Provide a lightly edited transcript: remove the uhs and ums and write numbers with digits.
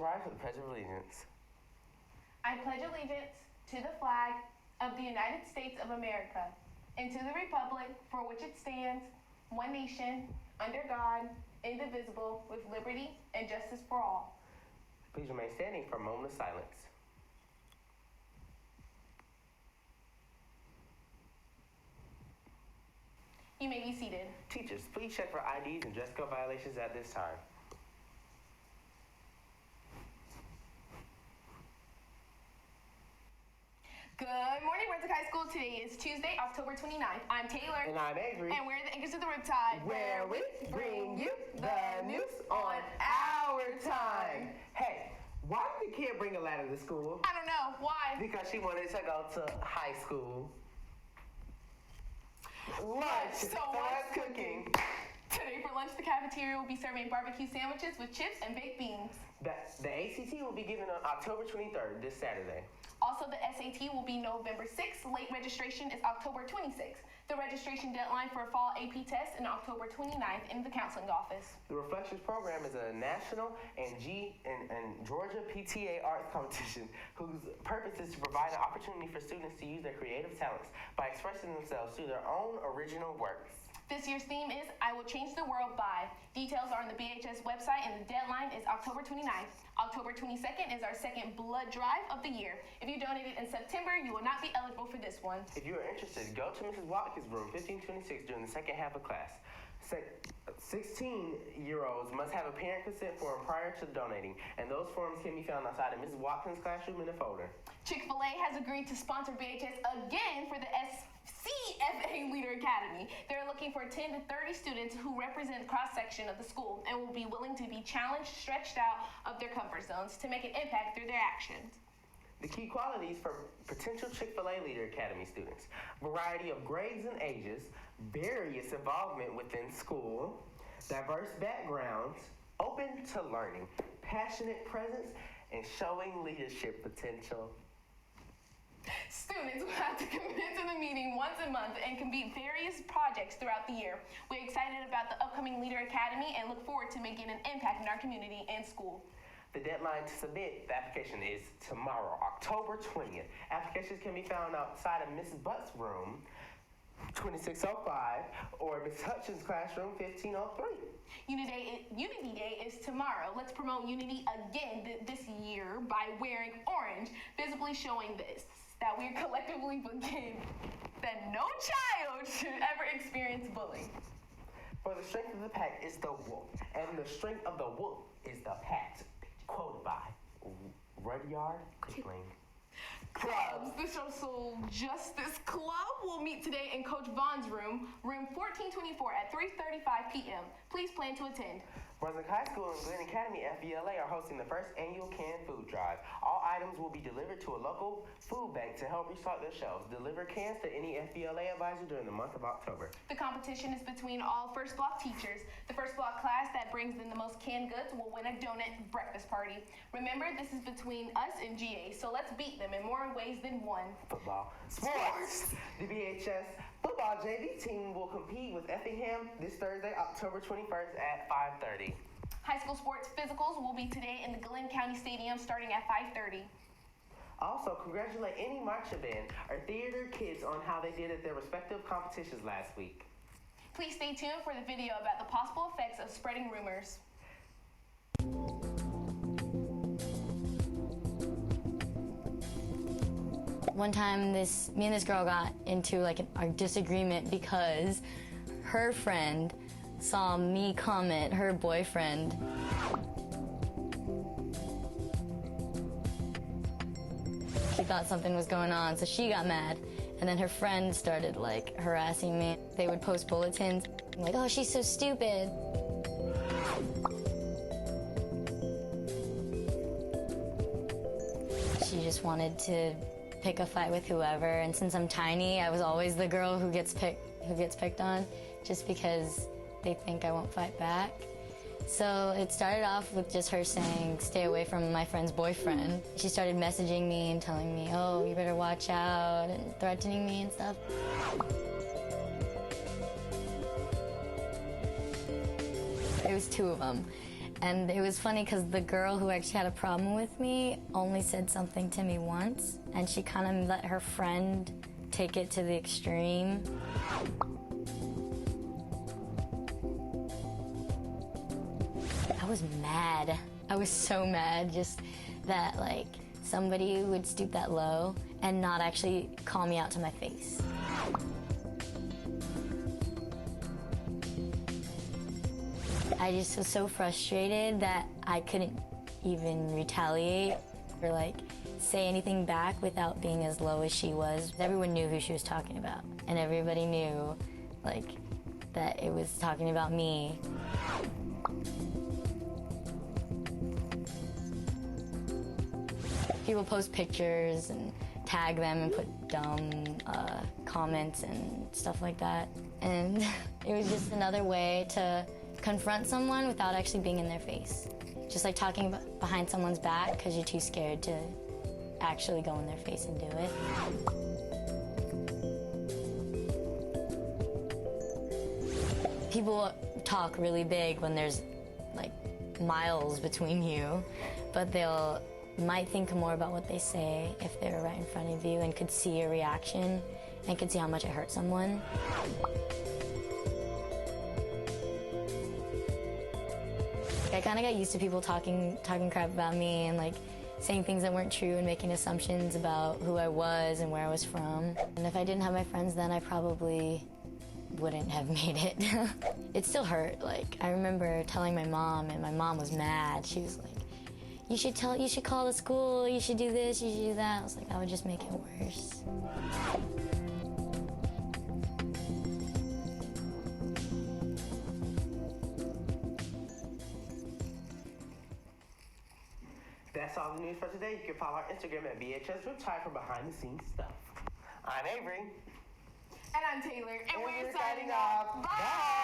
rise for the Pledge of Allegiance. I pledge allegiance to the flag of the United States of America and to the republic for which it stands, one nation, under God, indivisible, with liberty and justice for all. Please remain standing for a moment of silence. You may be seated. Teachers, please check for IDs and dress code violations at this time. Good morning, Brunswick High School. Today is Tuesday, October 29th. I'm Taylor. And I'm Avery. And we're the anchors of the Riptide, where we bring you the news on our time. Hey, why did the kid bring a ladder to school? I don't know. Why? Because she wanted to go to high school. Lunch. So what's cooking? Today for lunch, the cafeteria will be serving barbecue sandwiches with chips and baked beans. The ACT will be given on October 23rd, this Saturday. Also, the SAT will be November 6th. Late registration is October 26th. The registration deadline for a fall AP test is October 29th in the counseling office. The Reflections program is a national and Georgia PTA arts competition whose purpose is to provide an opportunity for students to use their creative talents by expressing themselves through their own original works. This year's theme is I Will Change the World By. Details are on the BHS website and the deadline is October 29th. October 22nd is our second blood drive of the year. If you donated in September, you will not be eligible for this one. If you are interested, go to Mrs. Watkins' room 1526 during the second half of class. 16-year-olds must have a parent consent form prior to donating, and those forms can be found outside of Mrs. Watkins' classroom in a folder. Chick-fil-A has agreed to sponsor BHS again for the CFA Leader Academy. They're looking for 10 to 30 students who represent the cross-section of the school and will be willing to be challenged, stretched out of their comfort zones to make an impact through their actions. The key qualities for potential Chick-fil-A Leader Academy students: variety of grades and ages, various involvement within school, diverse backgrounds, open to learning, passionate presence, and showing leadership potential. Students will have to commit to the meeting once a month and complete various projects throughout the year. We're excited about the upcoming Leader Academy and look forward to making an impact in our community and school. The deadline to submit the application is tomorrow, October 20th. Applications can be found outside of Mrs. Butt's room, 2605, or Ms. Hutchins' classroom, 1503. Unity Day is tomorrow. Let's promote unity again this year by wearing orange, visibly showing that we're collectively begin that no child should ever experience bullying. For the strength of the pack is the wolf, and the strength of the wolf is the pack. Quoted by Rudyard Kipling. Clubs. The Social Justice Club will meet today in Coach Vaughn's room 1424 at 3:35 p.m. Please plan to attend. Brunswick High School and Glenn Academy FBLA are hosting the first annual canned food drive. All items will be delivered to a local food bank to help restock their shelves. Deliver cans to any FBLA advisor during the month of October. The competition is between all first block teachers. The first block class that brings in the most canned goods will win a donut breakfast party. Remember, this is between us and GA, so let's beat them in more ways than one. Football. Sports! The BHS football JV team will compete with Effingham this Thursday, October 21st at 5:30. High school sports physicals will be today in the Glenn County Stadium starting at 5:30. Also, congratulate any marching band or theater kids on how they did at their respective competitions last week. Please stay tuned for the video about the possible effects of spreading rumors. One time, me and this girl got into a disagreement because her friend saw me comment her boyfriend. She thought something was going on, so she got mad. And then her friend started harassing me. They would post bulletins, like, oh, she's so stupid. She just wanted to pick a fight with whoever, and since I'm tiny, I was always the girl who gets picked on, just because they think I won't fight back. So it started off with just her saying, stay away from my friend's boyfriend. She started messaging me and telling me, oh, you better watch out, and threatening me and stuff. It was two of them. And it was funny because the girl who actually had a problem with me only said something to me once, and she kind of let her friend take it to the extreme. I was mad. I was so mad just that, like, somebody would stoop that low and not actually call me out to my face. I just was so frustrated that I couldn't even retaliate or like say anything back without being as low as she was. Everyone knew who she was talking about, and everybody knew like that it was talking about me. People post pictures and tag them and put dumb comments and stuff like that. And it was just another way to confront someone without actually being in their face. Just like talking behind someone's back because you're too scared to actually go in their face and do it. People talk really big when there's like miles between you, but they'll might think more about what they say if they're right in front of you and could see your reaction and could see how much it hurt someone. I kind of got used to people talking crap about me and like saying things that weren't true and making assumptions about who I was and where I was from. And if I didn't have my friends then, I probably wouldn't have made it. It still hurt. Like, I remember telling my mom, and my mom was mad. She was like, you should call the school, you should do this, you should do that. I was like, I would just make it worse. That's all the news for today. You can follow our Instagram at VHS Riptide for behind the scenes stuff. I'm Avery. And I'm Taylor. And we're signing off. Bye!